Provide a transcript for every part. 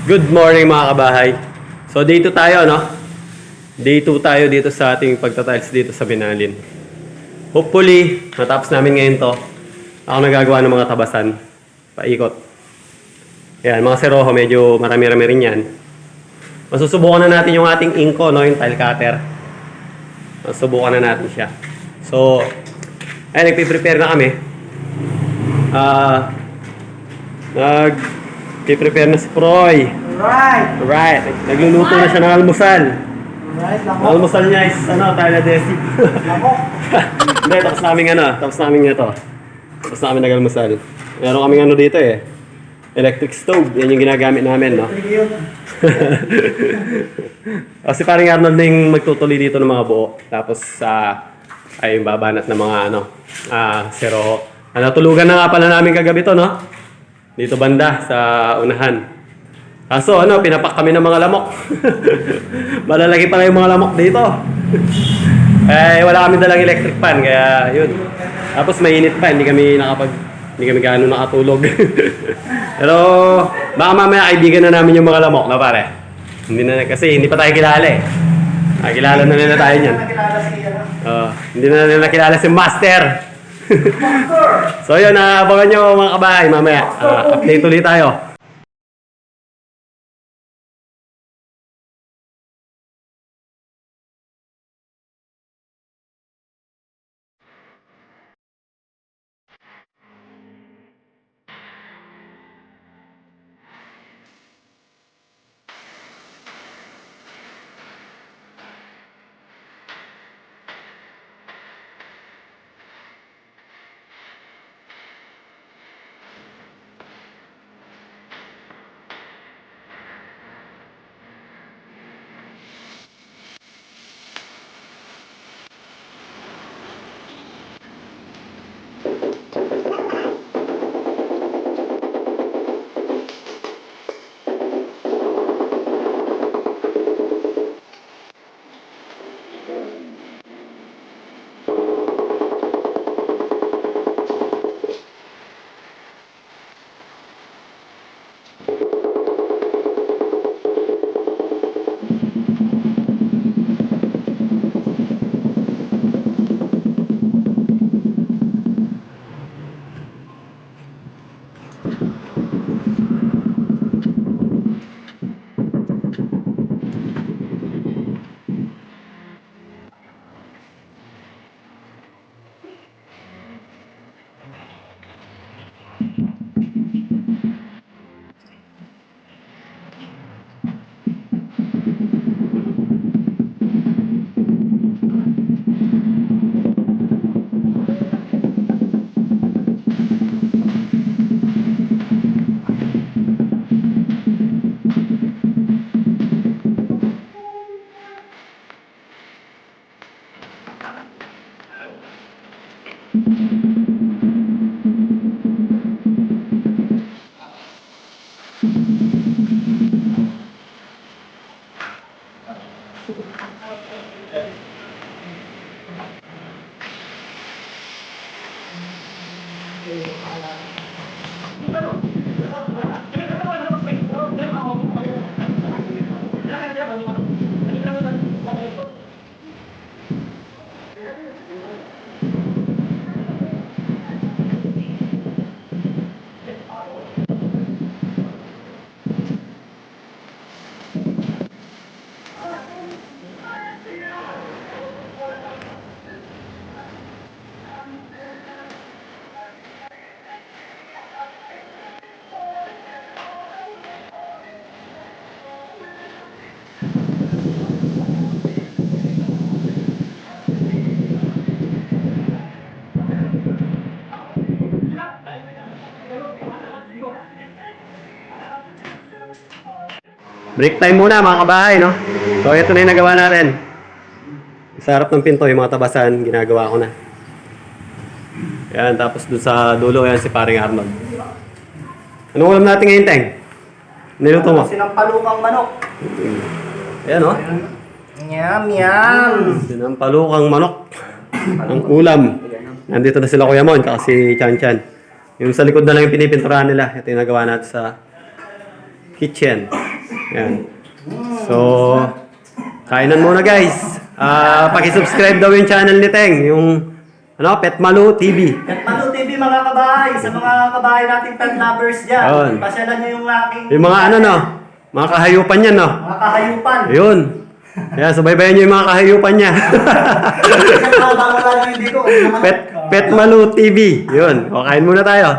Good morning mga kabahay. So day 2 tayo, no? Day 2 tayo dito sa ating pagtatiles dito sa Binalin. Hopefully, matapos namin ngayon to. Ako nagagawa ng mga tabasan. Paikot. Yan, mga seroho, medyo marami-rami rin yan. Masusubukan na natin yung ating inko, no? Yung tile cutter. Masusubukan na natin siya. So, ay, nagpiprepare na kami. Nag-prepare na si Proy. Right. Nagluluto na siya ng almusal. Ang almusal niya is, Tyler Desi. Hindi, tapos namin ito. Tapos namin nag-almusal. Meron kaming dito eh. Electric stove. Yan yung ginagamit namin, no? Kasi parang Arnold na yung magtutuloy dito ng mga buo. Tapos, ay babanat ng mga, seroho. Tulugan na nga pala namin kagabi to, no? Dito banda, sa unahan. Kaso, pinapak kami ng mga lamok. Malalaki pala yung mga lamok dito. Wala kami dalang electric fan, kaya yun. Tapos mainit pa, hindi kami gaano nakatulog. Pero, baka mamaya kaibigan na namin yung mga lamok, na pare. Kasi hindi pa tayo kilala eh. Kilala na nila tayo niyan. Hindi na nila nakilala si Master. So yun, abangan nyo mga kabahay mamaya. Update ulit tayo. Break time muna mga kabahay, no? So ito na yung nagawa natin. Sa harap ng pinto, yung mga tabasan, ginagawa ko na. Yan, tapos dun sa dulo, yan si paring Arnold. Anong ulam natin ngayon, Teng? Niluto mo? Sinampalukang manok. Ayan, no? Yum, yum. Sinampalukang manok. Ang ulam. Nandito na sila Kuya Mon, kasi Chan Chan. Yung sa likod na lang yung pinipinturahan nila. Ito yung nagawa natin sa kitchen. Yan. So, kainan muna guys. Paki-subscribe daw yung channel ni Teng, yung Pet Malu TV. Pet Malu TV mga kabahay, sa mga kabahay nating pet lovers dyan. Yun. Pasyalan nyo yung aking... Yung mga mga kahayupan yan, no? Mga kahayupan. Ayun. Kaya subaybayan nyo yung mga kahayupan niya. Isang kababaw lang yung dito. Pet Malu TV. Yun. O, kain muna tayo.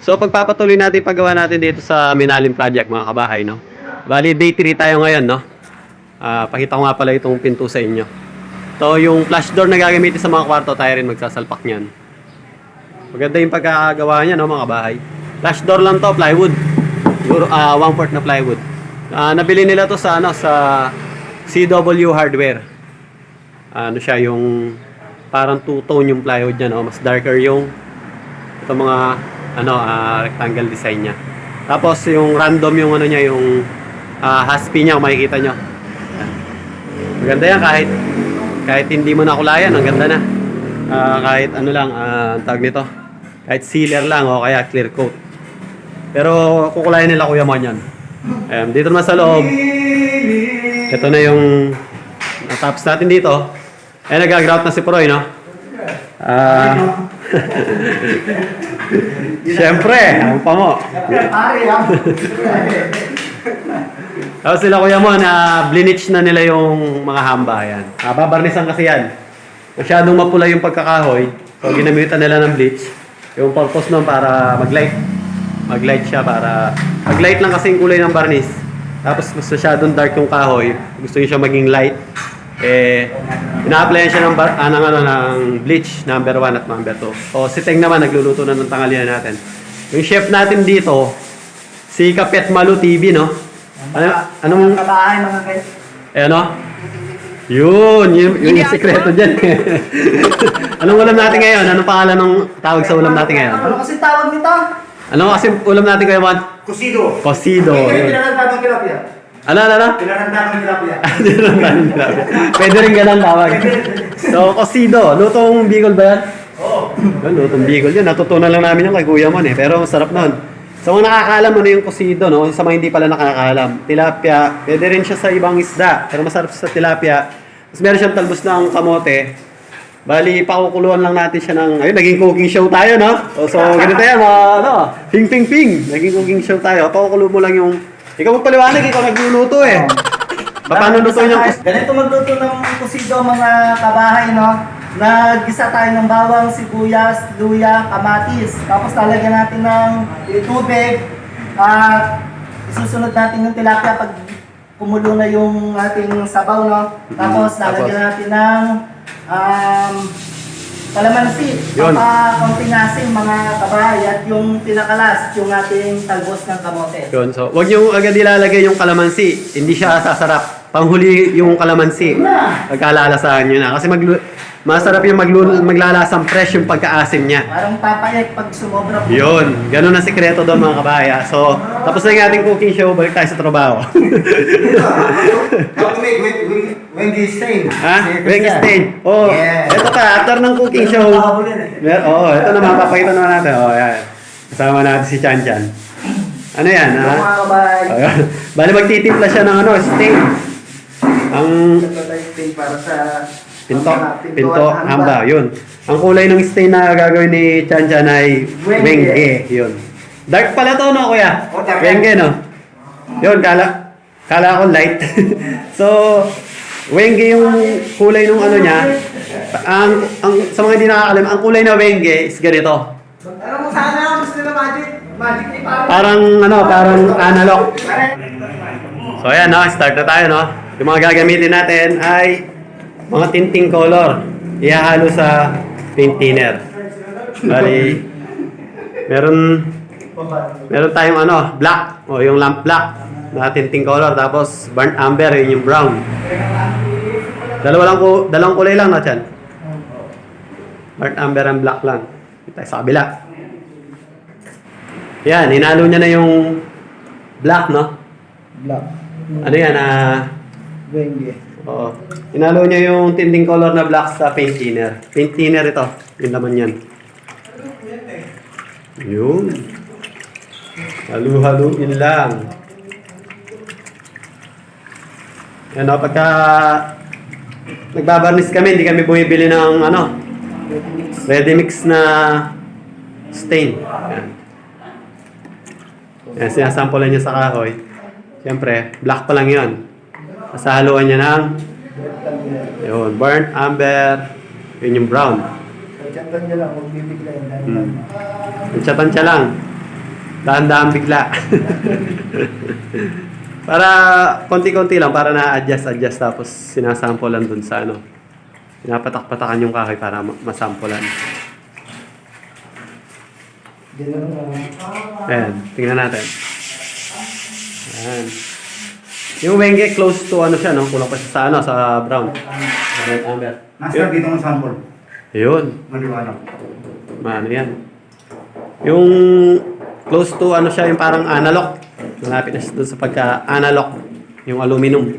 So pagpapatuloy natin yung paggawa natin dito sa Minalim Project mga kabahay, no? Bali day 3 tayo ngayon, no? Pakita ko nga pala itong pinto sa inyo. Ito yung flash door na gagamitin sa mga kwarto, tayo rin magsasalpak niyan. Maganda yung pagkakagawa niya, no, mga kabahay. Flash door lang to, plywood. Siguro 1/4 na plywood. Nabili nila to sa ano, sa CW Hardware. Ano siya, yung parang two-tone yung plywood niya, no? Mas darker yung ito mga ano, rectangle design niya. Tapos yung random yung ano niya, yung haspi niya, kung makikita nyo. Maganda yan kahit hindi mo nakulayan, ang ganda na. Kahit ano lang, ang tawag nito, kahit sealer lang o kaya clear coat. Pero kukulayan nila Kuya Mon yan. Dito naman sa loob, ito na yung tops natin dito. Nag-grout na si Proy, no? Siyempre, ang pa mo. Tapos sila Kuya Mon, blinich na nila yung mga hamba. Yan. Babarnisan kasi yan. Masyadong mapula yung pagkakahoy. So ginamitan nila ng bleach. Yung purpose nun para mag-light. Mag-light siya para... Mag-light lang kasi yung kulay ng barnis. Tapos mas masyadong dark yung kahoy. Gusto niyo siya maging light. Ina-applyan siya ng bleach number 1 at number 2. O si Teng naman nagluluto na ng tanghalian natin. Yung chef natin dito, si Kapet Malu TV, no? Anong kabahay mga guys? ano? Yun yung sekreto dyan. Anong ulam natin ngayon? Anong pangalan ng tawag sa ulam natin ngayon? Ano kasi tawag nito? Ano kasi ulam natin ngayon, Juan? Kusido. Cocido. Pinaranda ng tilapia. Ano? Pinaranda ng tilapia. Pwede rin ganun tawag. So, cocido. Lutong Bicol ba yan? Oo. Lutong Bicol yun. Natutunan lang namin yung kay Kuya Mon eh. Pero masarap nun. Sa mga nakakaalam mo na yung cocido, no? Sa mga hindi pala nakakaalam. Tilapia. Pwede rin siya sa ibang isda. Pero masarap sa tilapia. Tapos meron siyang talbos ng kamote. Bali, pakukuluan lang natin siya ng... Ayun, naging cooking show tayo, no? So, ganito yan, mga, ano, ping. Naging cooking show tayo. Pakukulo mo lang yung... Ikaw magpaliwanag, ikaw nagluluto eh. Paano lutuin yung... Ganito magluto ng kusido mga kabahay, no? Naggisa tayo ng bawang, sibuyas, luya, kamatis. Tapos lalagyan natin ng tubig. At isusunod natin yung tilapia pag kumulo na yung ating sabaw, no? Tapos lalagyan natin ng kalamansi. Yun. Konting asin mga kabahay. At yung pinakalas, yung ating talbos ng kamote. Yun, so, wag niyo agad ilalagay yung kalamansi. Hindi siya sasarap. Panghuli yung kalamansi. Pagkalalasahan nyo na. Kasi masarap yung maglalasang fresh yung pagkaasim niya. Parang papayag pag sumobra po. Yun. Ganun ang sikreto doon mga kabaya. So, tapos na yung ating cooking show. Balik tayo sa trabaho. How to make Wendy stain? Ha? Wendy stain. Oh, Yeah. ito ka. After ng cooking show. Ito na mapapakita naman natin. Oh, yan. Kasama natin si Chan Chan. Ano yan, Yung ha? mga kabahay. Bali magtitimpla siya ng ano, stain. Ang Para sa pinto, hamba, yun. Ang kulay ng stain na gagawin ni Chan Chan ay Wenge. wenge, yun. Dark pala to, no, kuya? Oh, dark. Wenge, no? Yun, kala ko light. So, wenge yung kulay ng ano niya. Sa mga hindi nakakalam, ang kulay na wenge is ganito. Ano mo sana, gusto nila magic? Magic ni Parang analog. So ayan, no, start na tayo, no. Yung mga gagamitin natin ay mga tinting color. Ihahalo sa paint thinner. Bali, meron tayong ano, black, o yung lamp black na tinting color, tapos burnt amber, yun yung brown. Dalawang kulay lang, no, Chan? Burnt amber and black lang. Dito tayo sa kabila. Yan, hinalo niya na yung black, no? Black. Ano yan, Wenge. oo. Hinalo niya yung tinting color na black sa paint thinner. Paint thinner ito. Yung laman yan. Yun. Halu-haluin lang. Yan o, pagka nagbabarnis kami, hindi kami bumibili ng ano, ready mix na stain. Yan. Yan, sinasampulan niya sa kahoy. Siyempre, black pa lang yun. Masahaluan niya ng yun, burnt amber, yun yung brown. Pagkatan niya lang, magbibigla yun. Tansya lang. Dahan-dahan bigla. Para konti-konti lang, para na-adjust tapos sinasampulan dun sa ano. Pinapatak-patakan yung kahoy para masampulan. Ayan, tingnan natin. Ayan. Yung wenge close to ano siya, no? Kulang pa siya sa ano, sa brown. Burnt amber. Master, dito ng sample. Yun. Maliwanag. Ano yan? Yung close to ano siya, yung parang analog. Malapit na siya doon sa pagka-analog. Yung aluminum.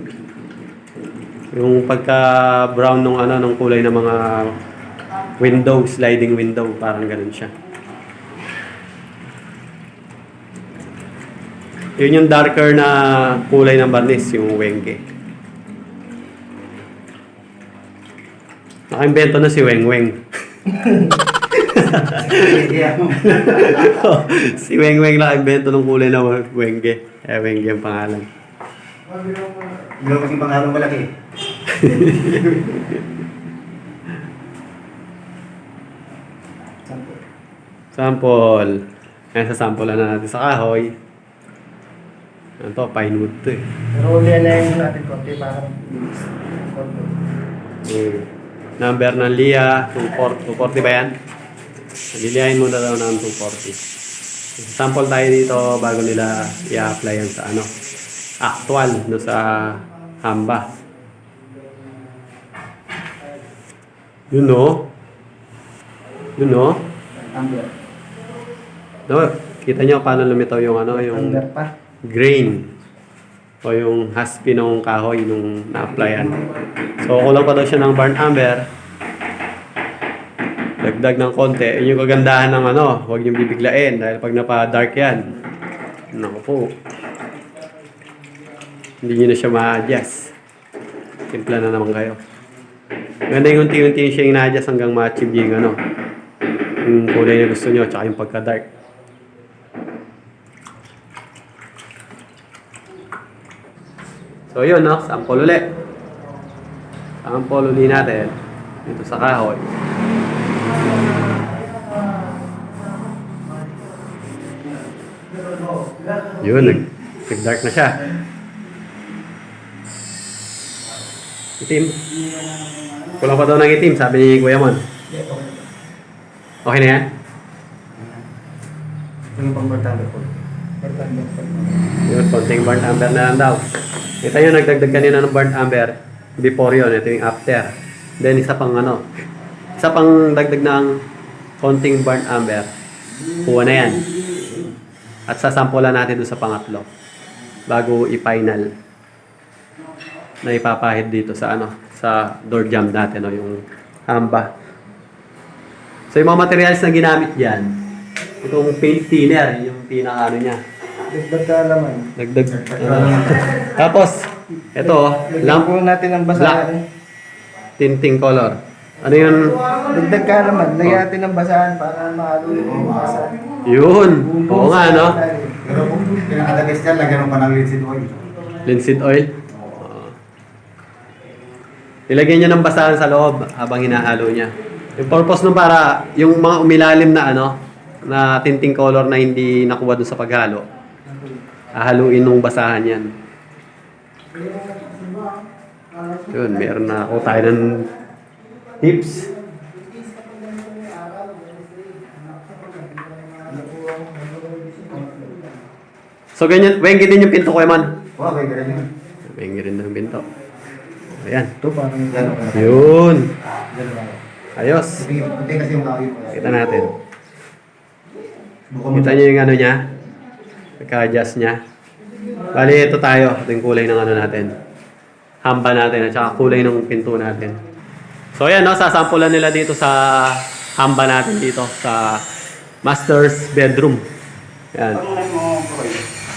Yung pagka-brown nung ano, nung kulay ng mga window, sliding window. Parang ganun siya. Yun yung darker na kulay ng barnis, yung wenge. Nakaimbento na si Weng Weng. Yeah. Si Weng Weng nakaimbento ng kulay na wenge. Kaya wenge ang pangalan. Hindi mo kasing pangalan malaki. Sample. Ayan, sasampulan na natin sa kahoy. Ano to? Pine wood to eh. Pero ulianayin natin konti para Number ng Lia, 240 ba yan? Liliyahin muna daw ng 240. Sample tayo dito bago nila i-apply yan sa ano. Actual, no sa hamba. Yun no? Yun no? Amber. No, kita nyo paano lumitaw yung ano, yung Amber pa. grain o yung haspi ng kahoy nung na-applyan. So, kulang pa daw siya ng burnt amber. Dagdag ng konti. Yun yung kagandahan ng ano, huwag niyong bibiglain dahil pag napa-dark yan, naku po, hindi niyo na siya ma-adjust. Simpla na naman kayo. Ganda yung unti-unti siya yung na-adjust hanggang ma-achieve yung ano, yung kulay na gusto nyo, tsaka yung pagka-dark. So yun, no? Sample ulit. Sample ulit natin dito sa kahoy. Yun, nag-dark na siya. Itim. Kulang pa daw ng itim, sabi ni Kuya Mon. Okay na yan? Yung pang-bartalo po. Yun, konting burnt amber na lang daw. Kita nyo, nagdagdag kanina ng burnt amber. Before yun, ito yung after. Then, isa pang ano. Isa pang dagdag ng konting burnt amber. Kuha na yan. At sasampulan natin doon sa pangatlo. Bago i-final. Na ipapahid dito sa ano, sa door jamb natin, no, yung hamba. So, yung mga materials na ginamit dyan, itong paint thinner, yung pinaka ano niya. Dagdag kaalaman. Dagdag. Tapos, ito, Lagyan po natin ng basahan. tinting color. Ano yun? Dagdag kaalaman. Lagyan natin ng basahan para mahalo yung basahan. Yun. Oo nga, no? Pero kung pinakadagis dyan, lagyan mo pa ng linseed oil. Linseed oil. Oo. Ilagay niya ng basahan sa loob habang hinahalo niya. Yung purpose nun para yung mga umilalim na ano, na tinting color na hindi nakuha doon sa paghalo, hahaluin nung basahan yan. Yun, meron na ako tayo ng tips. So ganyan, wenge din yung pinto ko, man. Okay, ganun yun. Wenge rin ng pinto. Ayan. Ito parang gano'n. Yun. Gano'n. Ayos. Puti kasi yung kahoy. Kita natin. Buko mo. Kita niyo yung ano niya? Pagka-adjust niya. Bali, ito tayo. Ito yung kulay ng ano natin. Hamba natin at saka kulay ng pinto natin. So ayan, no, sasampulan nila dito sa hamba natin dito sa master's bedroom. Ayan.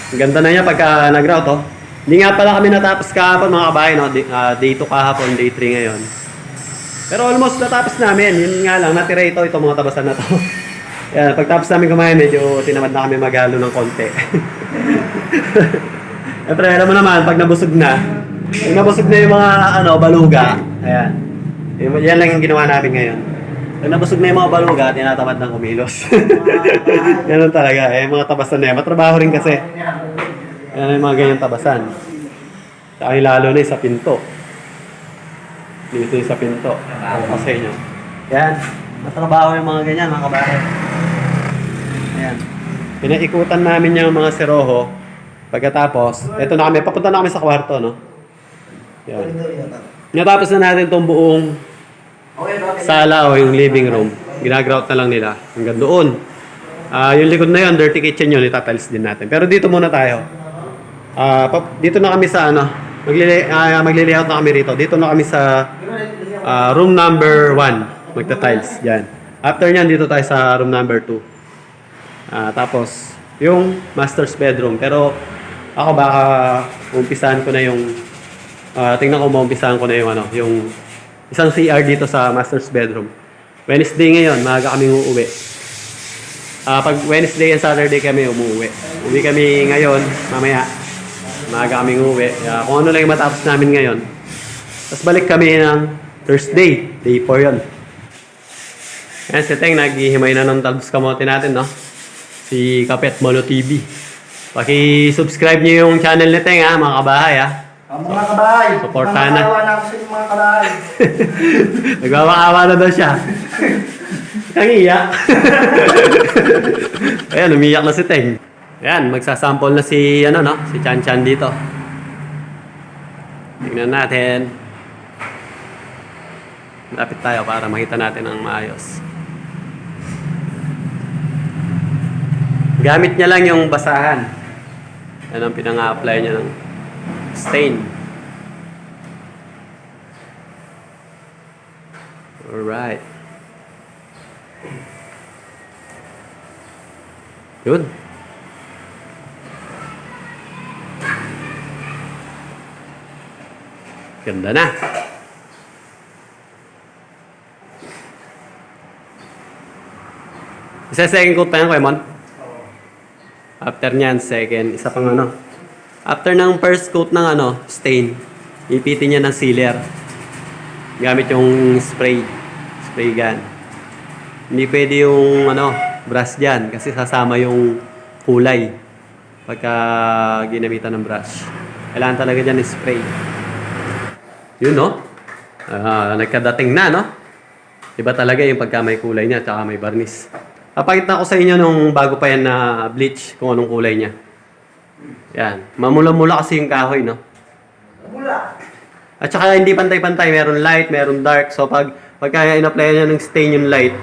Ang ganda na niya pagka nag-route, oh. Hindi nga pala kami natapos kahapon mga kabahay, no? Day 2 kahapon, day 3 ngayon. Pero almost natapos namin. Yun nga lang, natira ito mga tabasan na to. Ayan, pagtapos namin kumain, medyo tinamad na kami maghalo ng konti. Siyempre, alam mo naman, pag nabusog na yung mga ano, baluga, ayan. Yan lang yung ginawa namin ngayon. Pag nabusog na yung mga baluga, tinatamad ng kumilos. Ganun talaga. Mga tabasan na yan. Matrabaho rin kasi. Yan yung mga ganyan tabasan. Saka lalo na yung sa pinto. Dito yung sa pinto. Ako sa inyo. Yan. Matrabaho yung mga ganyan, mga kabahay. Ayan. Pinaikutan namin yung mga seroho. Pagkatapos, eto na kami. Papunta na kami sa kwarto, no? Yan. Natapos na natin itong buong sala o yung living room. Ginagrout na lang nila. Hanggang doon. Yung likod na yun, dirty kitchen yun. Itatiles din natin. Pero dito muna tayo. Dito na kami sa ano. Maglilihout na kami rito. Dito na kami sa room number 1. Magta-tiles. Yan. After nyan, dito tayo sa room number 2. Tapos, yung master's bedroom. Pero ako baka umpisahan ko na yung tingnan ko maumpisahan ko na yung ano, yung isang CR dito sa master's bedroom. Wednesday ngayon, maaga kaming uuwi. Pag Wednesday and Saturday kami umuwi. Uwi kami ngayon, mamaya. Maaga kaming uuwi. Kung ano lang yung matapos namin ngayon. Tapos balik kami ng Thursday. Day 4 yun. Ayan, si Teng, naghihimay na ng talbos kamote natin, no? Si Kapet Molo TV. Paki-subscribe niyo yung channel ni Teng, ha, mga kabahay, ha? Mga kabahay, Supportahan na. Nagmamakawa na ako sa inyo mga kabahay. Nagmamakawa na daw siya. Kang iyak. Ayan, umiyak na si Teng. Ayan, magsasample na si, ano, no? Si Chan Chan dito. Tingnan natin. Lapit tayo para makita natin ang maayos. Gamit niya lang yung basahan. Yan ang pinang-apply niya ng stain. Alright. Good. Ganda na. Isa second coat pa yan, Kuya Mon? After nyan, second. Isa pang ano. After ng first coat ng ano, stain, ipitin niya ng sealer. Gamit yung spray. Spray gun. Hindi pwede yung ano, brush dyan kasi sasama yung kulay pagka ginamitan ng brush. Kailangan talaga dyan yung spray. Yun, no? Nagkadating na, no? Iba talaga yung pagka may kulay niya at may varnish. Papakita ko sa inyo nung bago pa yan na bleach kung anong kulay niya. Yan. Mamula-mula kasi yung kahoy, no? Mula. At saka hindi pantay-pantay. Meron light, meron dark. So pagka in-apply niya ng stain yung light,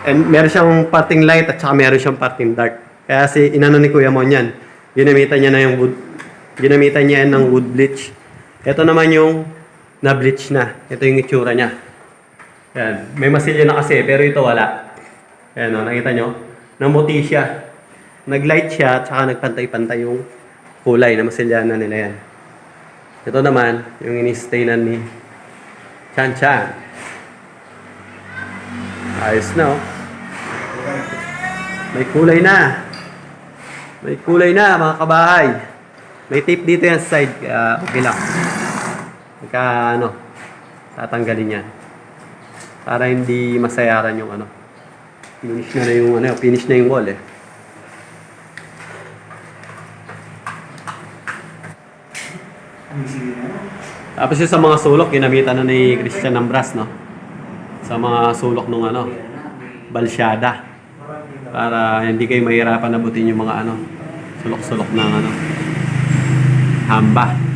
and meron siyang parting light at saka meron siyang parting dark. Kaya si inano ni Kuya Mon yan. Ginamitan niya na yung wood. Ginamitan niya yan ng wood bleach. Ito naman yung na-bleach na. Ito yung itsura niya. Yan. May masilya na kasi pero ito wala. Ayan o, nakita nyo? Namuti siya. Nag-light siya at saka nagpantay-pantay yung kulay na masilyahan na nila yan. Ito naman, yung in-stainan ni Chan Chan. Ayos na oh. May kulay na. May kulay na mga kabahay. May tape dito yan sa side. Kaya okay lang. Pagka ano, tatanggalin yan. Para hindi masayaran yung ano. Finish na yung ano, finish na yung wall eh. Tapos yung sa mga sulok, ginamitan na ni Christian ng brass, no? Sa mga sulok nung ano, balsyada. Para hindi kayo mahirapan abutin yung mga ano, sulok-sulok ng ano, hamba.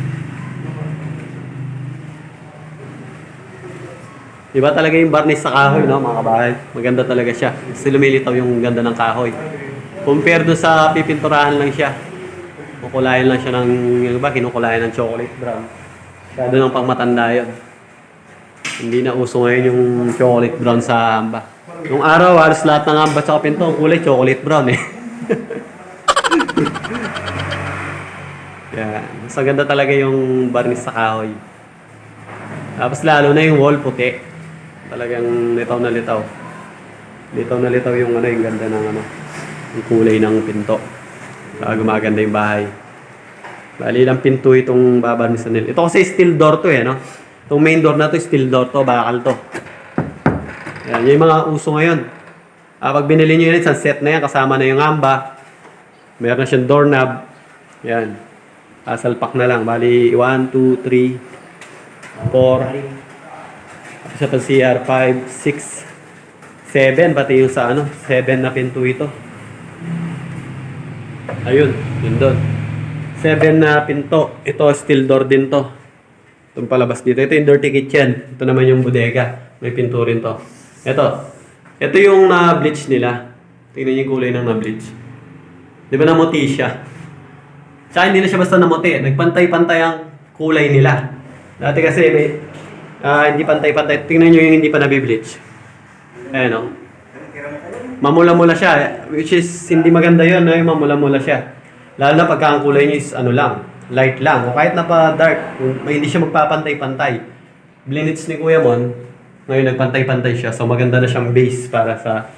Iba talaga yung varnish sa kahoy, no, mga kabahay. Maganda talaga siya. Kasi lumilitaw yung ganda ng kahoy. Compare doon sa pipinturahan lang siya. Kukulayan lang siya ng, yung iba, kinukulayan ng chocolate brown. Kaya doon ang pangmatanda yun. Hindi na uso ngayon yung chocolate brown sa hamba. Nung araw, halos lahat ng hamba sa pinto, ang kulay chocolate brown eh. Yan. Mas ganda talaga yung varnish sa kahoy. Tapos lalo na yung wall puti. Talagang litaw na litaw. Litaw na litaw yung ano, yung ganda ng ano, yung kulay ng pinto. Saka gumaganda yung bahay. Bali lang pinto itong babarnisan nila. Ito kasi steel door to eh, no? Itong main door na to, steel door to, bakal to. Yan, yung mga uso ngayon. Pag binili nyo yun, isang set na yan, kasama na yung amba. Meron na siyang doorknob. Yan. Salpak na lang. Bali, 1, 2, 3, 4. Isa pa CR, 5, 6, 7. Pati yung sa 7 na pinto ito. Ayun, yun doon. 7 na pinto. Ito, steel door din to. Itong palabas dito. Ito yung dirty kitchen. Ito naman yung bodega. May pinto rin to. Ito yung na-bleach nila. Tingnan yung kulay ng na-bleach. Di ba namuti siya? Tsaka hindi na siya basta namuti. Nagpantay-pantay ang kulay nila. Dati kasi may hindi pantay-pantay. Tingnan nyo yung hindi pa nabi-bleach. Ayan o. Mamula-mula siya. Which is hindi maganda yun. Yung mamula-mula siya. Lalo na pagka ang kulay niya is light lang. O kahit na pa dark, hindi siya magpapantay-pantay. Blinits ni Kuya Mon, ngayon nagpantay-pantay siya. So maganda na siyang base para sa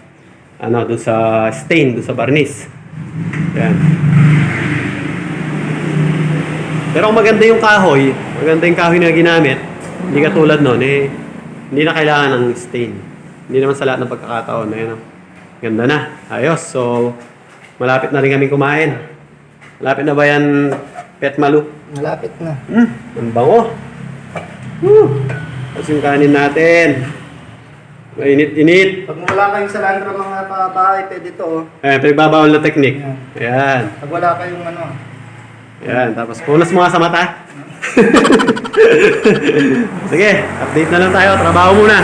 doon sa stain, doon sa varnish. Yan. Pero kung maganda yung kahoy na ginamit, hindi katulad noon, hindi na kailangan ng stain. Hindi naman sa lahat ng pagkakataon. Ayun, ganda na. Ayos. So, malapit na rin kami kumain. Malapit na ba yan, Pet Malu? Malapit na. Ang bango. Tapos yung kanin natin. Mainit-init. Pag wala kayong salandra mga kabahay, pwede ito oh. Pinagbabawal na technique. Ayan. Pag wala kayong Ayan. Tapos punas mo nga sa mata. Sige, update na lang tayo. Trabaho muna.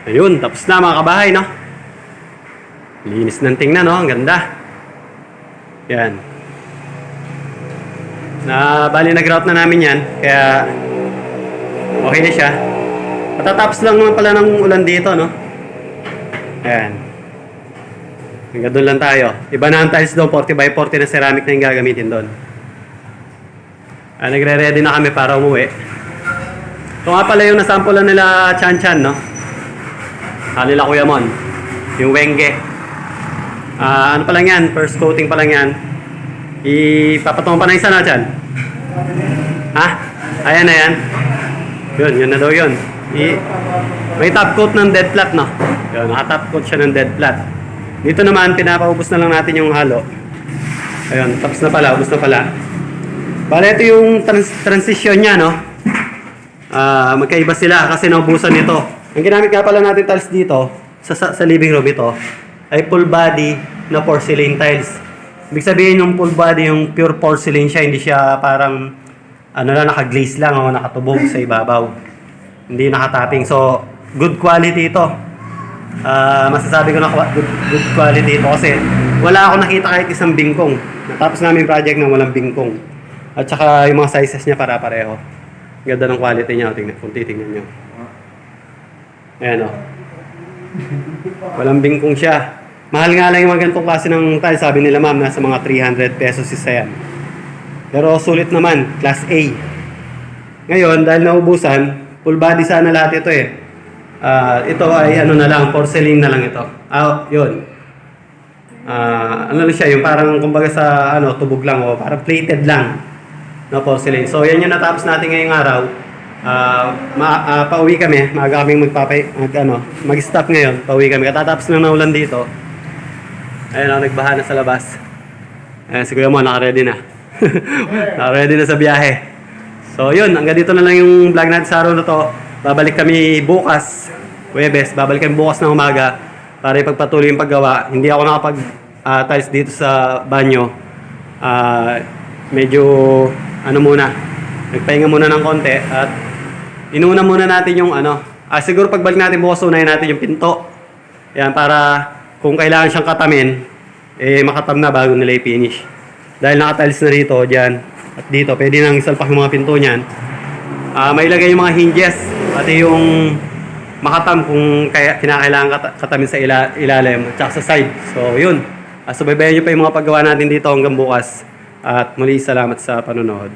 Ayun, tapos na mga kabahay, no? Linis ng tingnan, no? Ang ganda. Yan. Bali, nag-route na namin yan. Kaya, okay na siya. Matatapos lang naman pala ng ulan dito, no? Ayan. Hanggang doon lang tayo. Iba na ang tiles doon, 40x40 na ceramic na yung gagamitin doon. Nagre-ready na kami para umuwi. Ito nga pala yung nasampulan nila Chan-Chan, no? Nila Kuya Mon. Yung wenge. Ano pa lang yan? First coating pa lang yan. Ipapatungan pa na isa na dyan. Ha? Ayan na yan. Yun na daw yun. May top coat ng dead flat, no? Yun, naka-top coat siya ng dead flat. Dito naman, pinapaubos na lang natin yung halo. Ayun, tapos na pala, ubos na pala. Bale, ito yung transition niya, no? Magkaiba sila kasi naubusan nito. Ang ginamit nga pala natin tiles dito, sa living room ito, ay full body na porcelain tiles. Ibig sabihin yung full body, yung pure porcelain siya, hindi siya parang naka-glaze lang o nakatubog sa ibabaw. Hindi nakatapping. So, good quality ito. Masasabi ko na good quality ito kasi wala akong nakita kahit isang bingkong. Natapos namin project na walang bingkong. At saka yung mga sizes niya para-pareho. Ganda ng quality niya. Kung titingnan nyo. Ayan o. Walang bingkong siya. Mahal nga lang yung mga ganitong klase ng tiles. Sabi nila ma'am, nasa mga 300 pesos isa yan. Pero sulit naman, class A. Ngayon, dahil naubusan, full body sana lahat ito eh. Ito ay na lang, porcelain na lang ito. Yun. Lang siya, yung parang kumbaga sa tubog lang o parang plated lang na porcelain. So yan yung natapos natin ngayong araw. Pauwi kami, maaga kaming mag-stop ngayon. Pauwi kami. Katatapos lang na ulan dito. Ayun nagbaha na sa labas. Ayan, si Kuya Mon, naka-ready na. Naka-ready na sa biyahe. So yun, hanggang dito na lang yung vlog natin sa araw na to. Babalik kami bukas, Huwebes, babalik kami bukas ng umaga para ipagpatuloy yung paggawa. Hindi ako nakapag-tiles dito sa banyo. Medyo, muna, nagpahinga muna ng konti at inuna muna natin yung ano. Siguro pagbalik natin bukas, unahin natin yung pinto. Yan, para kung kailangan siyang katamin, makatam na bago nila i-finish. Dahil nakatiles na rito, dyan, at dito, pwede nang isalpak yung mga pinto niyan. May ilagay yung mga hinges, pati yung makatam kung kinakailangan katamin sa ilalim at saka sa side. So, yun. Subaybayan nyo pa yung mga paggawa natin dito hanggang bukas. At muli, salamat sa panonood.